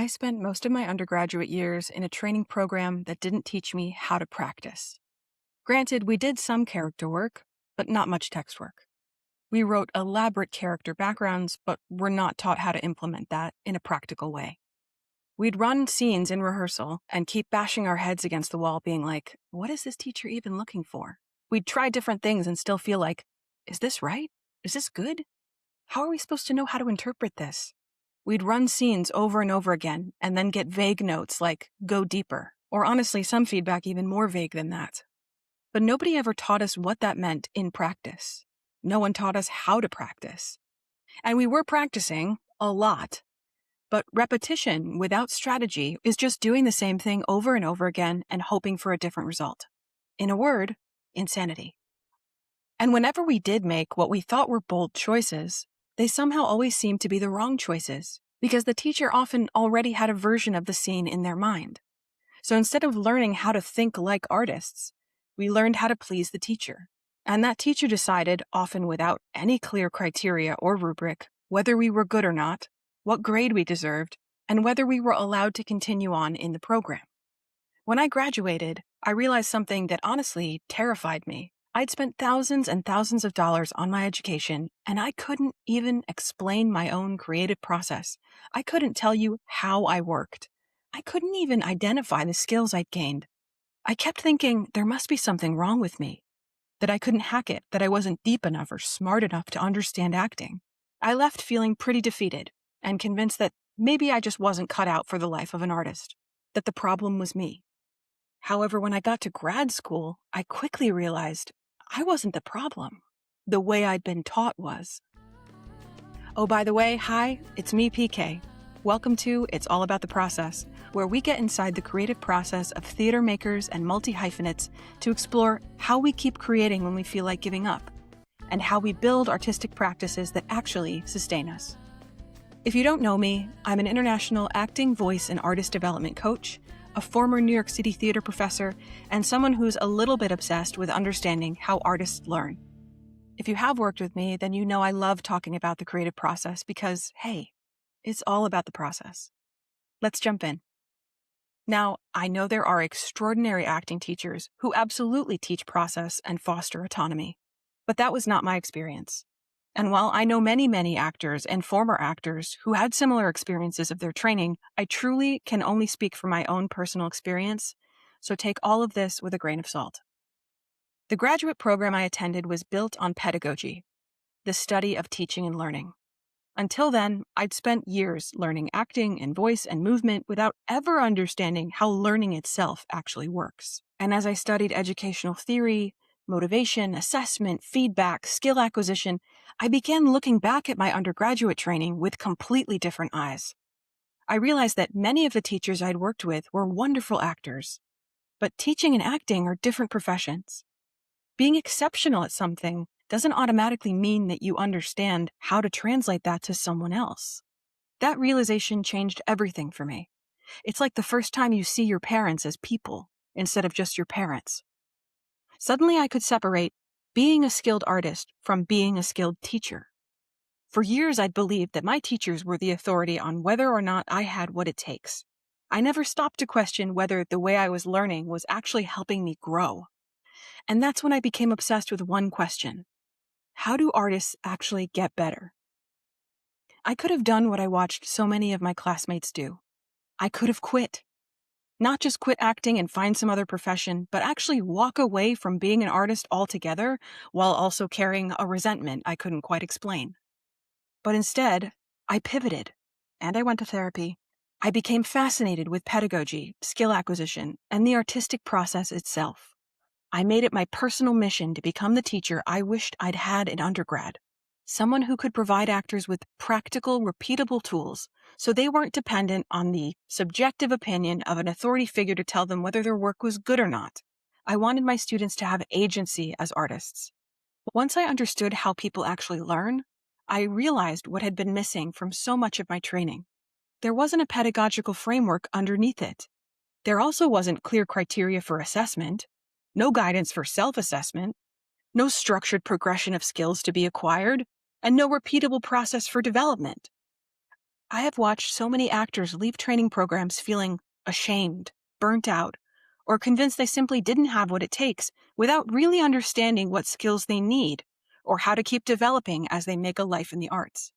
I spent most of my undergraduate years in a training program that didn't teach me how to practice. Granted, we did some character work, but not much text work. We wrote elaborate character backgrounds, but were not taught how to implement that in a practical way. We'd run scenes in rehearsal and keep bashing our heads against the wall, being like, what is this teacher even looking for? We'd try different things and still feel like, is this right? Is this good? How are we supposed to know how to interpret this? We'd run scenes over and over again and then get vague notes like, go deeper, or honestly, some feedback even more vague than that. But nobody ever taught us what that meant in practice. No one taught us how to practice. And we were practicing a lot. But repetition without strategy is just doing the same thing over and over again and hoping for a different result. In a word, insanity. And whenever we did make what we thought were bold choices, they somehow always seemed to be the wrong choices, because the teacher often already had a version of the scene in their mind. So instead of learning how to think like artists, we learned how to please the teacher. And that teacher decided, often without any clear criteria or rubric, whether we were good or not, what grade we deserved, and whether we were allowed to continue on in the program. When I graduated, I realized something that honestly terrified me. I'd spent thousands and thousands of dollars on my education, and I couldn't even explain my own creative process. I couldn't tell you how I worked. I couldn't even identify the skills I'd gained. I kept thinking there must be something wrong with me, that I couldn't hack it, that I wasn't deep enough or smart enough to understand acting. I left feeling pretty defeated and convinced that maybe I just wasn't cut out for the life of an artist, that the problem was me. However, when I got to grad school, I quickly realized I wasn't the problem. The way I'd been taught was. Oh, by the way, hi, it's me, PK. Welcome to It's All About the Process, where we get inside the creative process of theater makers and multi-hyphenates to explore how we keep creating when we feel like giving up, and how we build artistic practices that actually sustain us. If you don't know me, I'm an international acting, voice, and artist development coach, a former New York City theater professor, and someone who's a little bit obsessed with understanding how artists learn. If you have worked with me, then you know I love talking about the creative process because, hey, it's all about the process. Let's jump in. Now, I know there are extraordinary acting teachers who absolutely teach process and foster autonomy, but that was not my experience. And while I know many, many actors and former actors who had similar experiences of their training, I truly can only speak from my own personal experience, so take all of this with a grain of salt. The graduate program I attended was built on pedagogy, the study of teaching and learning. Until then, I'd spent years learning acting and voice and movement without ever understanding how learning itself actually works. And as I studied educational theory, motivation, assessment, feedback, skill acquisition, I began looking back at my undergraduate training with completely different eyes. I realized that many of the teachers I'd worked with were wonderful actors, but teaching and acting are different professions. Being exceptional at something doesn't automatically mean that you understand how to translate that to someone else. That realization changed everything for me. It's like the first time you see your parents as people instead of just your parents. Suddenly I could separate being a skilled artist from being a skilled teacher. For years I'd believed that my teachers were the authority on whether or not I had what it takes. I never stopped to question whether the way I was learning was actually helping me grow. And that's when I became obsessed with one question. How do artists actually get better? I could have done what I watched so many of my classmates do. I could have quit. Not just quit acting and find some other profession, but actually walk away from being an artist altogether while also carrying a resentment I couldn't quite explain. But instead, I pivoted, and I went to therapy. I became fascinated with pedagogy, skill acquisition, and the artistic process itself. I made it my personal mission to become the teacher I wished I'd had in undergrad. Someone who could provide actors with practical, repeatable tools so they weren't dependent on the subjective opinion of an authority figure to tell them whether their work was good or not. I wanted my students to have agency as artists. Once I understood how people actually learn, I realized what had been missing from so much of my training. There wasn't a pedagogical framework underneath it. There also wasn't clear criteria for assessment, no guidance for self-assessment, no structured progression of skills to be acquired, and no repeatable process for development. I have watched so many actors leave training programs feeling ashamed, burnt out, or convinced they simply didn't have what it takes without really understanding what skills they need or how to keep developing as they make a life in the arts.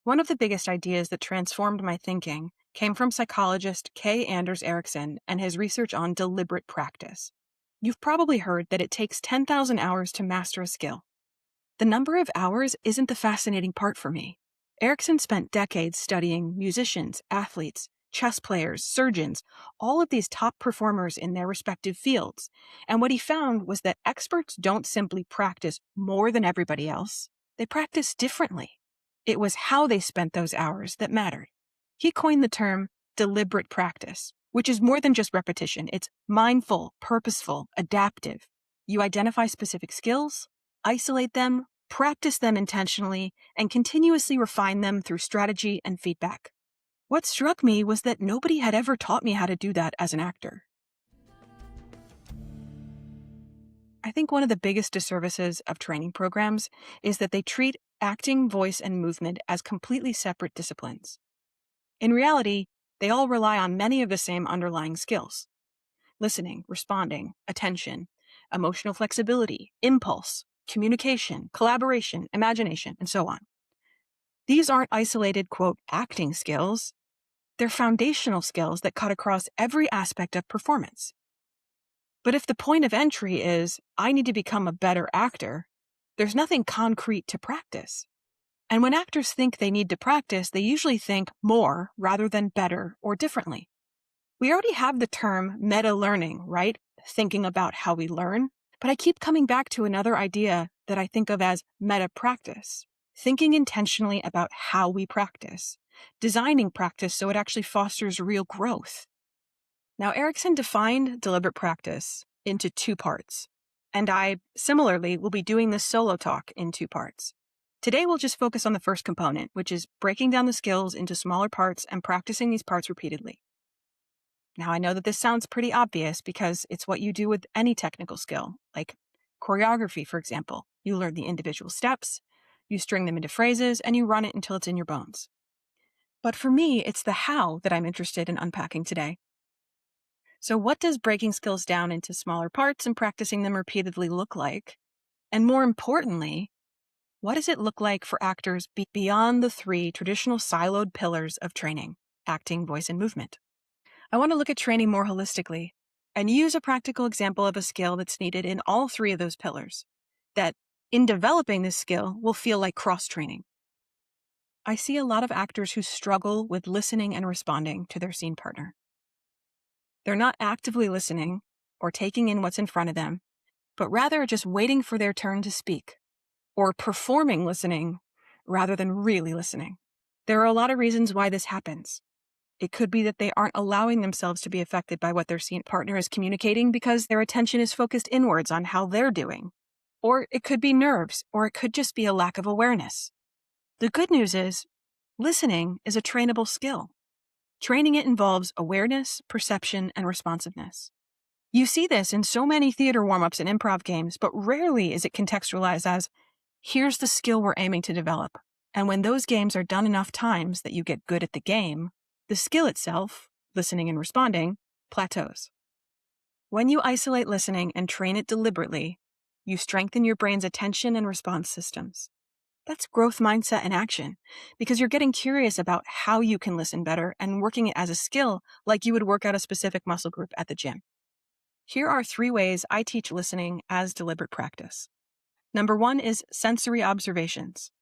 One of the biggest ideas that transformed my thinking came from psychologist Kay Anders Erickson and his research on deliberate practice. You've probably heard that it takes 10,000 hours to master a skill. The number of hours isn't the fascinating part for me. Erickson spent decades studying musicians, athletes, chess players, surgeons, all of these top performers in their respective fields. And what he found was that experts don't simply practice more than everybody else, they practice differently. It was how they spent those hours that mattered. He coined the term deliberate practice, which is more than just repetition. It's mindful, purposeful, adaptive. You identify specific skills, isolate them, practice them intentionally, and continuously refine them through strategy and feedback. What struck me was that nobody had ever taught me how to do that as an actor. I think one of the biggest disservices of training programs is that they treat acting, voice, and movement as completely separate disciplines. In reality, they all rely on many of the same underlying skills: listening, responding, attention, emotional flexibility, impulse, communication, collaboration, imagination, and so on. These aren't isolated, quote, acting skills. They're foundational skills that cut across every aspect of performance. But if the point of entry is, I need to become a better actor, there's nothing concrete to practice. And when actors think they need to practice, they usually think more rather than better or differently. We already have the term meta-learning, right? Thinking about how we learn. But I keep coming back to another idea that I think of as meta-practice. Thinking intentionally about how we practice. Designing practice so it actually fosters real growth. Now, Erickson defined deliberate practice into two parts. And I, similarly, will be doing this solo talk in two parts. Today, we'll just focus on the first component, which is breaking down the skills into smaller parts and practicing these parts repeatedly. Now, I know that this sounds pretty obvious because it's what you do with any technical skill, like choreography, for example. You learn the individual steps, you string them into phrases, and you run it until it's in your bones. But for me, it's the how that I'm interested in unpacking today. So what does breaking skills down into smaller parts and practicing them repeatedly look like? And more importantly, what does it look like for actors beyond the three traditional siloed pillars of training: acting, voice, and movement? I want to look at training more holistically and use a practical example of a skill that's needed in all three of those pillars, that in developing this skill will feel like cross-training. I see a lot of actors who struggle with listening and responding to their scene partner. They're not actively listening or taking in what's in front of them, but rather just waiting for their turn to speak, or performing listening rather than really listening. There are a lot of reasons why this happens. It could be that they aren't allowing themselves to be affected by what their scene partner is communicating because their attention is focused inwards on how they're doing. Or it could be nerves, or it could just be a lack of awareness. The good news is, listening is a trainable skill. Training it involves awareness, perception, and responsiveness. You see this in so many theater warm-ups and improv games, but rarely is it contextualized as, here's the skill we're aiming to develop. And when those games are done enough times that you get good at the game, the skill itself, listening and responding, plateaus. When you isolate listening and train it deliberately, you strengthen your brain's attention and response systems. That's growth mindset in action, because you're getting curious about how you can listen better and working it as a skill like you would work out a specific muscle group at the gym. Here are 3 ways I teach listening as deliberate practice. Number 1 is sensory observations.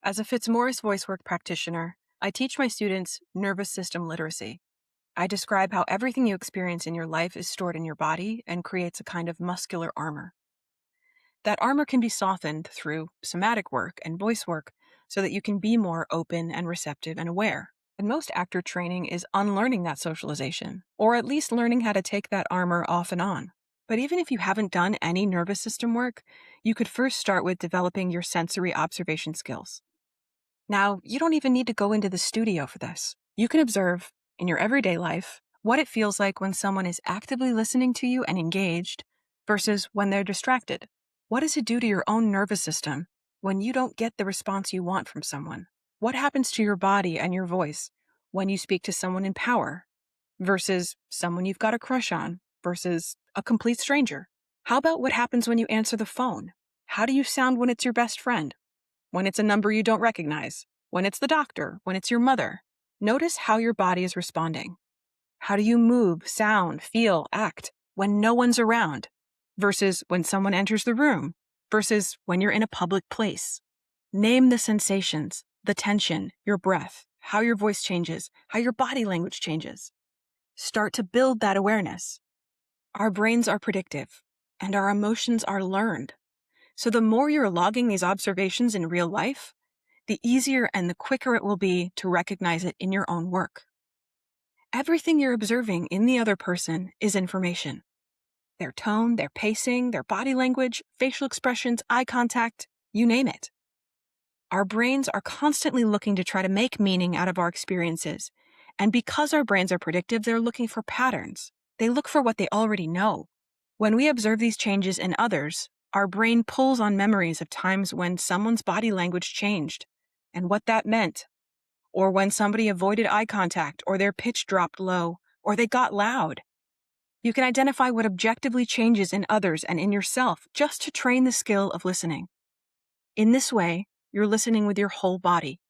As a Fitzmaurice voice work practitioner, I teach my students nervous system literacy. I describe how everything you experience in your life is stored in your body and creates a kind of muscular armor. That armor can be softened through somatic work and voice work so that you can be more open and receptive and aware. And most actor training is unlearning that socialization, or at least learning how to take that armor off and on. But even if you haven't done any nervous system work, you could first start with developing your sensory observation skills. Now, you don't even need to go into the studio for this. You can observe, in your everyday life, what it feels like when someone is actively listening to you and engaged versus when they're distracted. What does it do to your own nervous system when you don't get the response you want from someone? What happens to your body and your voice when you speak to someone in power versus someone you've got a crush on versus a complete stranger? How about what happens when you answer the phone? How do you sound when it's your best friend? When it's a number you don't recognize? When it's the doctor? When it's your mother? Notice how your body is responding. How do you move, sound, feel, act when no one's around versus when someone enters the room versus when you're in a public place? Name the sensations, the tension, your breath, how your voice changes, how your body language changes. Start to build that awareness. Our brains are predictive, and our emotions are learned. So the more you're logging these observations in real life, the easier and the quicker it will be to recognize it in your own work. Everything you're observing in the other person is information. Their tone, their pacing, their body language, facial expressions, eye contact, you name it. Our brains are constantly looking to try to make meaning out of our experiences. And because our brains are predictive, they're looking for patterns. They look for what they already know. When we observe these changes in others, our brain pulls on memories of times when someone's body language changed and what that meant, or when somebody avoided eye contact, or their pitch dropped low, or they got loud. You can identify what objectively changes in others and in yourself just to train the skill of listening. In this way, you're listening with your whole body.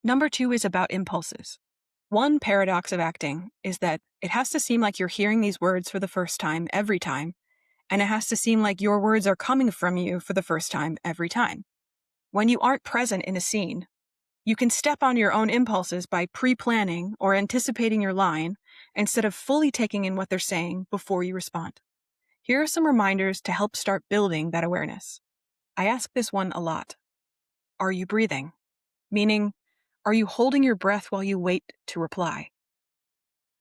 Number 2 is about impulses. One paradox of acting is that it has to seem like you're hearing these words for the first time every time, and it has to seem like your words are coming from you for the first time every time. When you aren't present in a scene, you can step on your own impulses by pre-planning or anticipating your line instead of fully taking in what they're saying before you respond. Here are some reminders to help start building that awareness. I ask this one a lot. Are you breathing? Meaning, are you holding your breath while you wait to reply?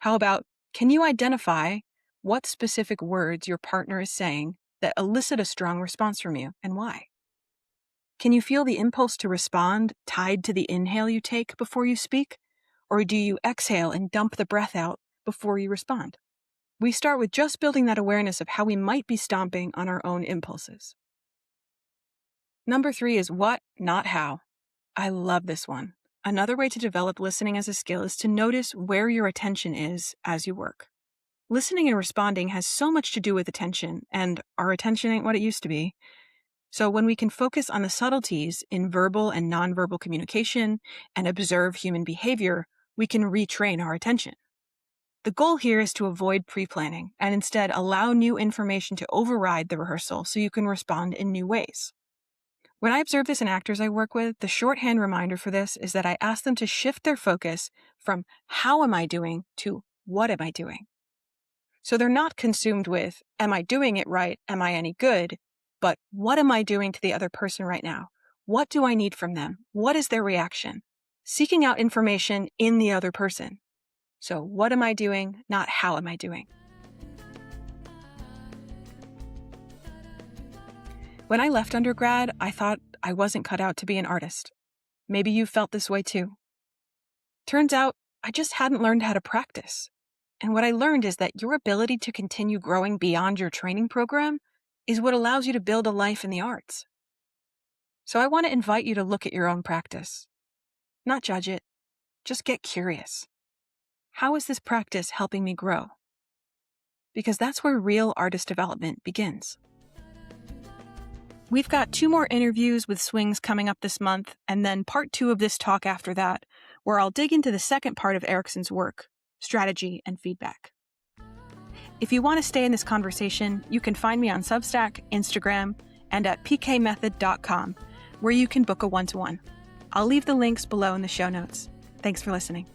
How about, can you identify what specific words your partner is saying that elicit a strong response from you and why? Can you feel the impulse to respond tied to the inhale you take before you speak? Or do you exhale and dump the breath out before you respond? We start with just building that awareness of how we might be stomping on our own impulses. Number 3 is what, not how. I love this one. Another way to develop listening as a skill is to notice where your attention is as you work. Listening and responding has so much to do with attention, and our attention ain't what it used to be. So when we can focus on the subtleties in verbal and nonverbal communication and observe human behavior, we can retrain our attention. The goal here is to avoid pre-planning and instead allow new information to override the rehearsal so you can respond in new ways. When I observe this in actors I work with, the shorthand reminder for this is that I ask them to shift their focus from how am I doing to what am I doing. So they're not consumed with, am I doing it right? Am I any good? But what am I doing to the other person right now? What do I need from them? What is their reaction? Seeking out information in the other person. So what am I doing, not how am I doing? When I left undergrad, I thought I wasn't cut out to be an artist. Maybe you felt this way too. Turns out, I just hadn't learned how to practice. And what I learned is that your ability to continue growing beyond your training program is what allows you to build a life in the arts. So I want to invite you to look at your own practice. Not judge it, just get curious. How is this practice helping me grow? Because that's where real artist development begins. We've got 2 more interviews with swings coming up this month, and then part 2 of this talk after that, where I'll dig into the second part of Erickson's work, strategy and feedback. If you want to stay in this conversation, you can find me on Substack, Instagram, and at pkmethod.com, where you can book a one-to-one. I'll leave the links below in the show notes. Thanks for listening.